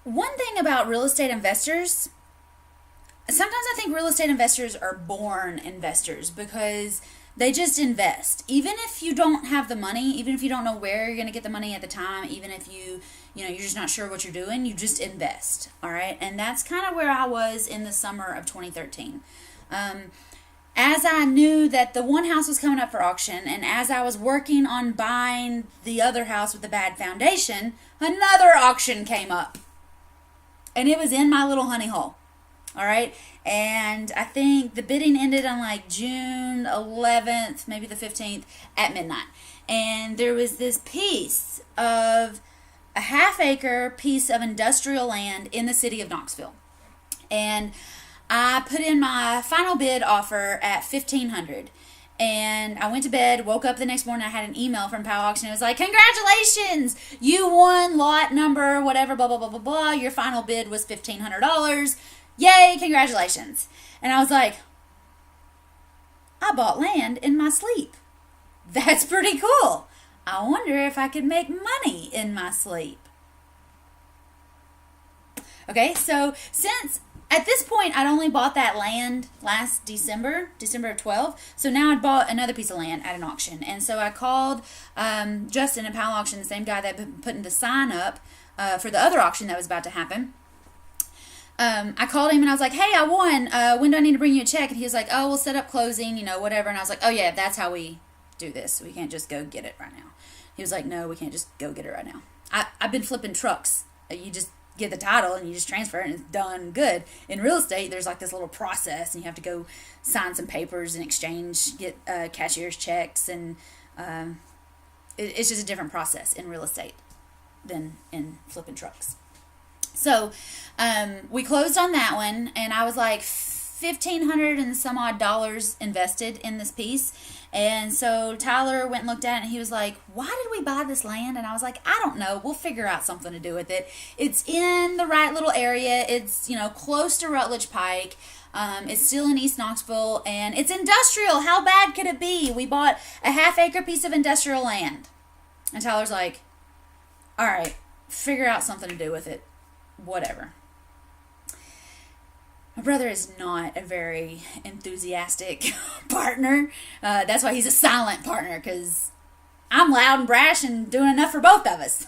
one thing about real estate investors, sometimes I think real estate investors are born investors because they just invest. Even if you don't have the money, even if you don't know where you're going to get the money at the time, even if you're just not sure what you're doing, you just invest. All right. And that's kind of where I was in the summer of 2013. As I knew that the one house was coming up for auction, and as I was working on buying the other house with the bad foundation, another auction came up. And it was in my little honey hole. All right. And I think the bidding ended on like June 11th, maybe the 15th at midnight. And there was this piece of a half-acre piece of industrial land in the city of Knoxville. And I put in my final bid offer at $1,500. And I went to bed, woke up the next morning, I had an email from Pow Auction. It was like, congratulations, you won lot number, whatever, blah, blah, blah, blah, blah. Your final bid was $1,500. Yay, congratulations. And I was like, I bought land in my sleep. That's pretty cool. I wonder if I could make money in my sleep. Okay, so since at this point I'd only bought that land last December of 12, so now I'd bought another piece of land at an auction. And so I called Justin at Powell Auction, the same guy that had been putting the sign up for the other auction that was about to happen. I called him and I was like, hey, I won. When do I need to bring you a check? And he was like, oh, we'll set up closing, whatever. And I was like, oh, yeah, that's how we do this. We can't just go get it right now. He was like, no, we can't just go get it right now. I've been flipping trucks. You just get the title and you just transfer it and it's done good. In real estate, there's like this little process and you have to go sign some papers and exchange, get cashier's checks. And it's just a different process in real estate than in flipping trucks. So we closed on that one, and I was like $1,500 and some odd dollars invested in this piece. And so Tyler went and looked at it, and he was like, why did we buy this land? And I was like, I don't know. We'll figure out something to do with it. It's in the right little area. It's, close to Rutledge Pike. It's still in East Knoxville, and it's industrial. How bad could it be? We bought a half-acre piece of industrial land. And Tyler's like, all right, figure out something to do with it. Whatever. My brother is not a very enthusiastic partner. That's why he's a silent partner, because I'm loud and brash and doing enough for both of us.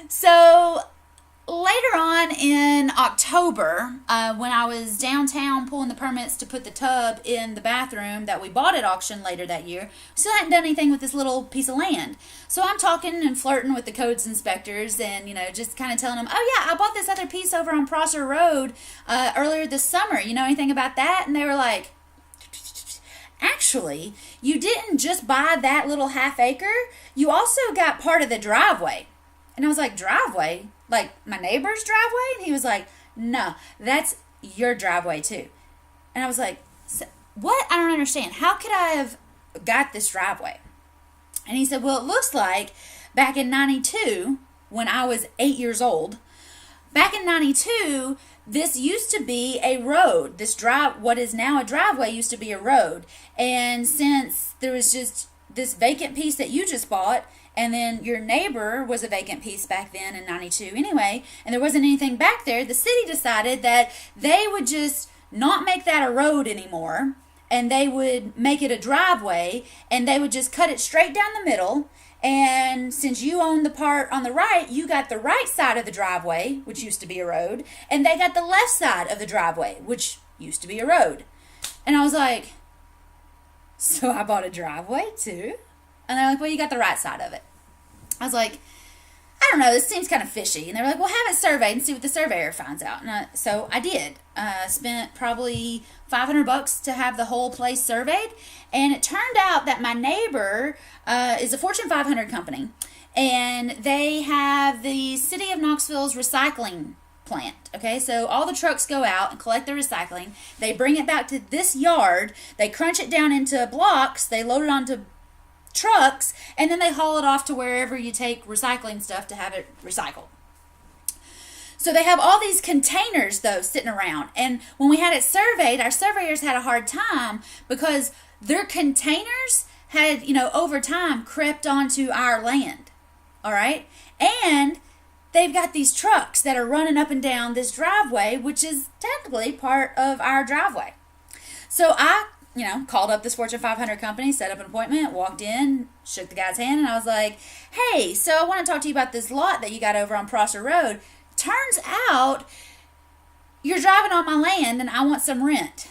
So later on in October, when I was downtown pulling the permits to put the tub in the bathroom that we bought at auction later that year, we still hadn't done anything with this little piece of land. So I'm talking and flirting with the codes inspectors and, just kind of telling them, oh yeah, I bought this other piece over on Prosser Road earlier this summer. You know anything about that? And they were like, actually, you didn't just buy that little half acre. You also got part of the driveway. And I was like, driveway? Like my neighbor's driveway? And he was like, no, that's your driveway too. And I was like, what? I don't understand. How could I have got this driveway? And he said, well, it looks like back in 92, when I was 8 years old, back in 92, this used to be a road. What is now a driveway used to be a road. And since there was just this vacant piece that you just bought, and then your neighbor was a vacant piece back then in 92 anyway, and there wasn't anything back there, the city decided that they would just not make that a road anymore, and they would make it a driveway, and they would just cut it straight down the middle. And since you own the part on the right, you got the right side of the driveway, which used to be a road, and they got the left side of the driveway, which used to be a road. And I was like, so I bought a driveway too? And they're like, well, you got the right side of it. I was like, I don't know, this seems kind of fishy. And they were like, well, have it surveyed and see what the surveyor finds out. And so I did. Spent probably $500 to have the whole place surveyed. And it turned out that my neighbor is a Fortune 500 company. And they have the city of Knoxville's recycling plant. Okay, so all the trucks go out and collect their recycling. They bring it back to this yard. They crunch it down into blocks. They load it onto trucks, and then they haul it off to wherever you take recycling stuff to have it recycled. So they have all these containers, though, sitting around. And when we had it surveyed, our surveyors had a hard time because their containers had, over time crept onto our land. All right? And they've got these trucks that are running up and down this driveway, which is technically part of our driveway. So I, called up this Fortune 500 company, set up an appointment, walked in, shook the guy's hand, and I was like, hey, so I want to talk to you about this lot that you got over on Prosser Road. Turns out you're driving on my land and I want some rent.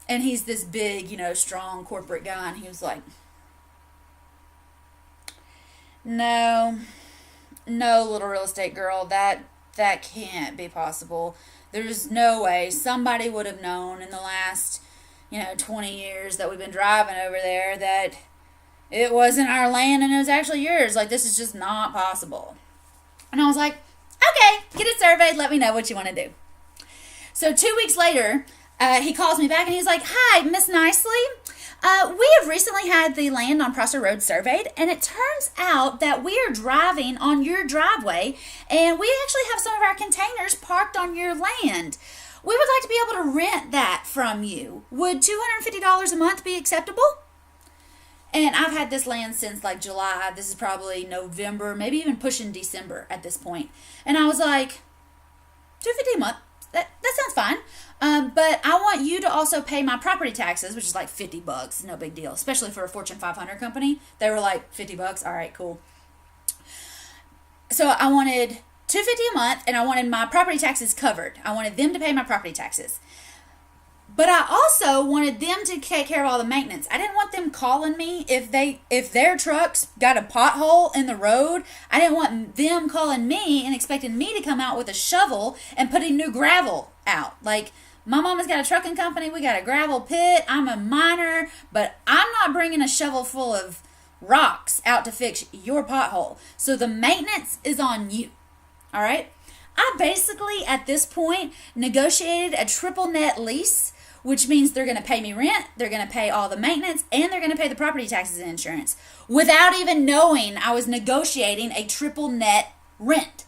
And he's this big, strong corporate guy, and he was like, no, little real estate girl, that can't be possible. There's no way. Somebody would have known in the last 20 years that we've been driving over there that it wasn't our land and it was actually yours. Like, this is just not possible. And I was like, okay, get it surveyed. Let me know what you want to do. So 2 weeks later, he calls me back and he's like, hi, Miss Nicely. We have recently had the land on Prosser Road surveyed, and it turns out that we are driving on your driveway, and we actually have some of our containers parked on your land. We would like to be able to rent that from you. Would $250 a month be acceptable? And I've had this land since like July. This is probably November, maybe even pushing December at this point. And I was like, $250 a month? That sounds fine. But I want you to also pay my property taxes, which is like $50. No big deal, especially for a Fortune 500 company. They were like $50. All right, cool. So I wanted $250 a month, and I wanted my property taxes covered. I wanted them to pay my property taxes. But I also wanted them to take care of all the maintenance. I didn't want them calling me if their trucks got a pothole in the road. I didn't want them calling me and expecting me to come out with a shovel and putting new gravel out. Like, my mama's got a trucking company. We got a gravel pit. I'm a miner, but I'm not bringing a shovel full of rocks out to fix your pothole. So the maintenance is on you. All right? I basically, at this point, negotiated a triple net lease, which means they're going to pay me rent, they're going to pay all the maintenance, and they're going to pay the property taxes and insurance without even knowing I was negotiating a triple net rent.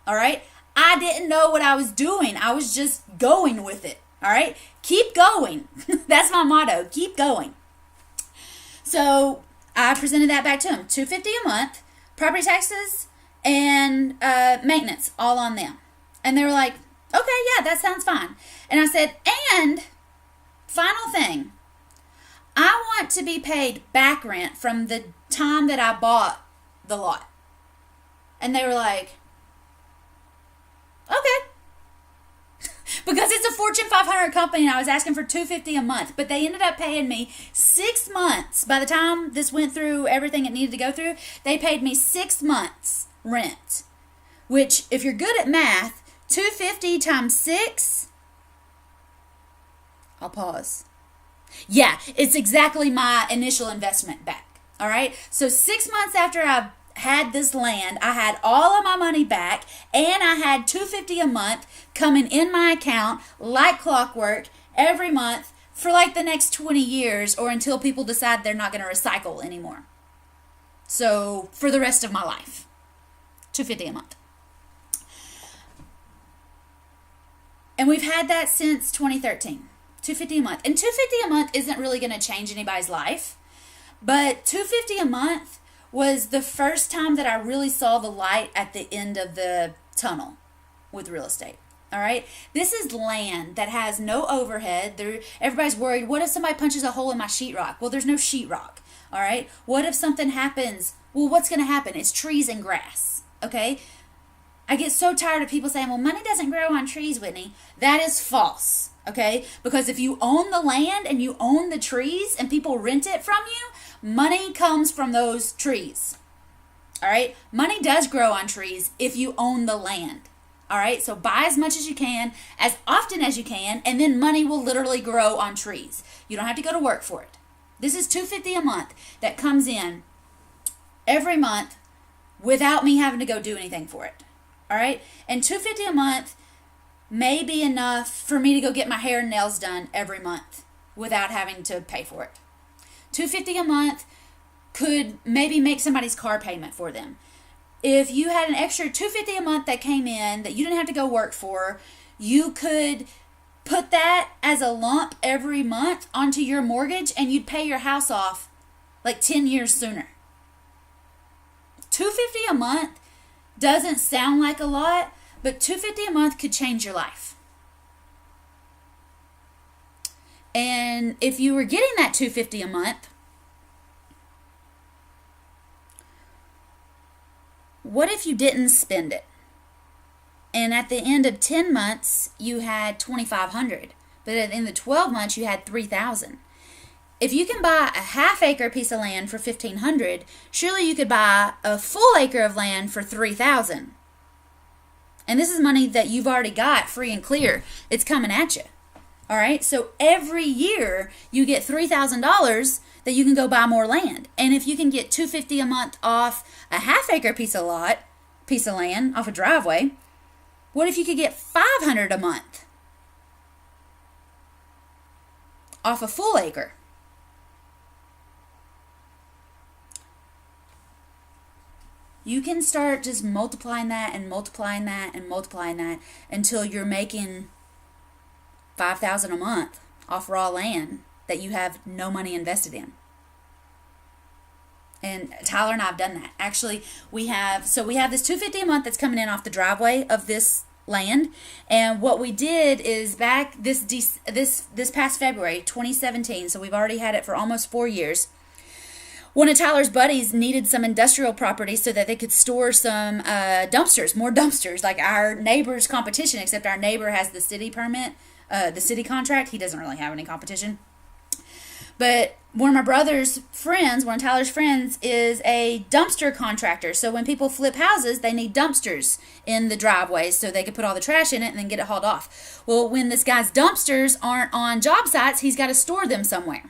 All right? I didn't know what I was doing. I was just going with it. All right? Keep going. That's my motto. Keep going. So I presented that back to them. $250 a month, property taxes, and maintenance, all on them. And they were like, okay, yeah, that sounds fine. And I said, and final thing, I want to be paid back rent from the time that I bought the lot. And they were like, okay. Because it's a Fortune 500 company and I was asking for $250 a month. But they ended up paying me 6 months. By the time this went through everything it needed to go through, they paid me 6 months rent. Which, if you're good at math, $250 times 6... I'll pause. Yeah, it's exactly my initial investment back. All right? So 6 months after I had this land, I had all of my money back, and I had $250 a month coming in my account like clockwork every month for like the next 20 years, or until people decide they're not going to recycle anymore. So for the rest of my life, $250 a month. And we've had that since 2013. $250 a month. And $250 a month isn't really going to change anybody's life, but $250 a month was the first time that I really saw the light at the end of the tunnel with real estate. All right? This is land that has no overhead. Everybody's worried, what if somebody punches a hole in my sheetrock? Well, there's no sheetrock. All right? What if something happens? Well, what's going to happen? It's trees and grass. Okay? I get so tired of people saying, well, money doesn't grow on trees, Whitney. That is false. Okay? Because if you own the land and you own the trees and people rent it from you, money comes from those trees. All right? Money does grow on trees if you own the land. All right? So buy as much as you can, as often as you can, and then money will literally grow on trees. You don't have to go to work for it. This is $250 a month that comes in every month without me having to go do anything for it. All right? And $250 a month may be enough for me to go get my hair and nails done every month without having to pay for it. $250 a month could maybe make somebody's car payment for them. If you had an extra $250 a month that came in that you didn't have to go work for, you could put that as a lump every month onto your mortgage and you'd pay your house off like 10 years sooner. $250 a month doesn't sound like a lot, but $250 a month could change your life. And if you were getting that $250 a month, what if you didn't spend it? And at the end of 10 months, you had $2,500. But at the end of 12 months, you had $3,000. If you can buy a half-acre piece of land for $1,500, surely you could buy a full acre of land for $3,000. And this is money that you've already got free and clear. It's coming at you. All right? So every year, you get $3,000 that you can go buy more land. And if you can get $250 a month off a half-acre piece of land, off a driveway, what if you could get $500 a month off a full acre? You can start just multiplying that and multiplying that and multiplying that until you're making $5,000 a month off raw land that you have no money invested in. And Tyler and I have done that. Actually, we have this $250 a month that's coming in off the driveway of this land. And what we did is back this past February 2017, so we've already had it for almost 4 years. One of Tyler's buddies needed some industrial property so that they could store some dumpsters, more dumpsters, like our neighbor's competition, except our neighbor has the city permit, the city contract. He doesn't really have any competition. But one of my brother's friends, one of Tyler's friends, is a dumpster contractor. So when people flip houses, they need dumpsters in the driveways so they can put all the trash in it and then get it hauled off. Well, when this guy's dumpsters aren't on job sites, he's got to store them somewhere.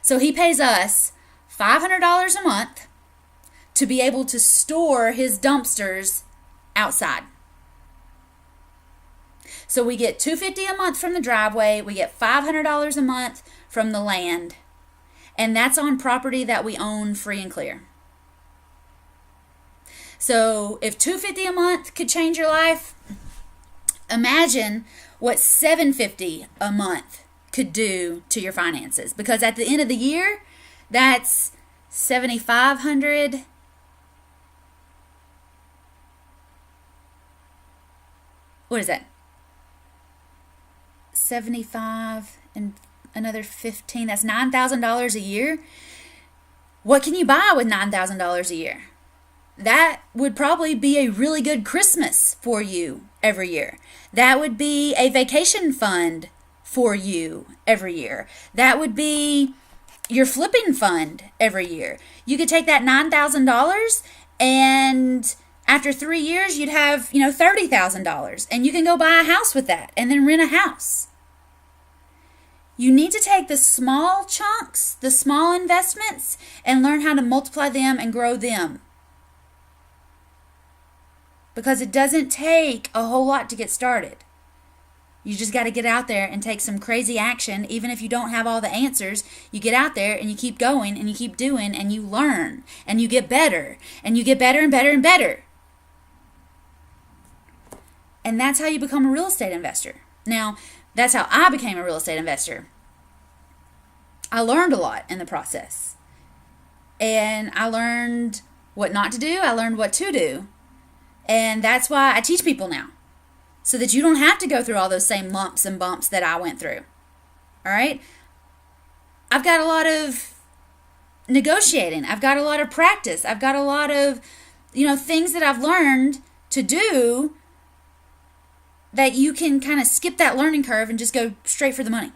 So he pays us $500 a month to be able to store his dumpsters outside. So we get $250 a month from the driveway, we get $500 a month from the land, and that's on property that we own free and clear. So if $250 a month could change your life, imagine what $750 a month could do to your finances. Because at the end of the year, that's $7,500. What is that? 75 and another 15. That's $9,000 a year. What can you buy with $9,000 a year? That would probably be a really good Christmas for you every year. That would be a vacation fund for you every year. That would be your flipping fund every year. You could take that $9,000 and after 3 years, you'd have, $30,000, and you can go buy a house with that and then rent a house. You need to take the small chunks, the small investments, and learn how to multiply them and grow them. Because it doesn't take a whole lot to get started. You just got to get out there and take some crazy action. Even if you don't have all the answers, you get out there and you keep going and you keep doing and you learn and you get better and you get better and better and better. And that's how you become a real estate investor. Now, that's how I became a real estate investor. I learned a lot in the process. And I learned what not to do. I learned what to do. And that's why I teach people now. So that you don't have to go through all those same lumps and bumps that I went through. All right? I've got a lot of negotiating. I've got a lot of practice. I've got a lot of, things that I've learned to do that you can kind of skip that learning curve and just go straight for the money.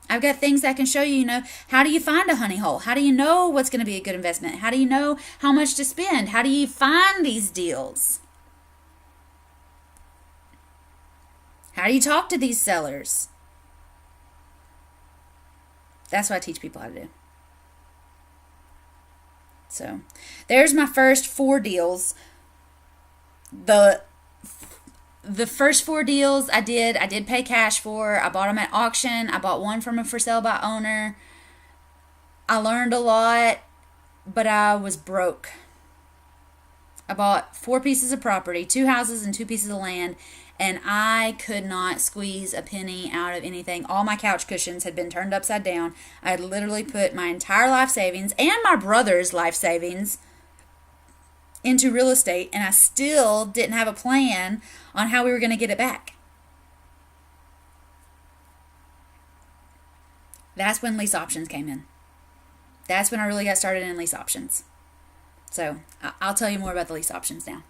I've got things that can show you, how do you find a honey hole? How do you know what's going to be a good investment? How do you know how much to spend? How do you find these deals? How do you talk to these sellers? That's what I teach people how to do. So, there's my first 4 deals. The first 4 deals I did pay cash for. I bought them at auction. I bought one from a for sale by owner. I learned a lot, but I was broke. I bought 4 pieces of property, 2 houses and 2 pieces of land, and I could not squeeze a penny out of anything. All my couch cushions had been turned upside down. I had literally put my entire life savings and my brother's life savings into real estate, and I still didn't have a plan on how we were going to get it back. That's when lease options came in. That's when I really got started in lease options. So I'll tell you more about the lease options now.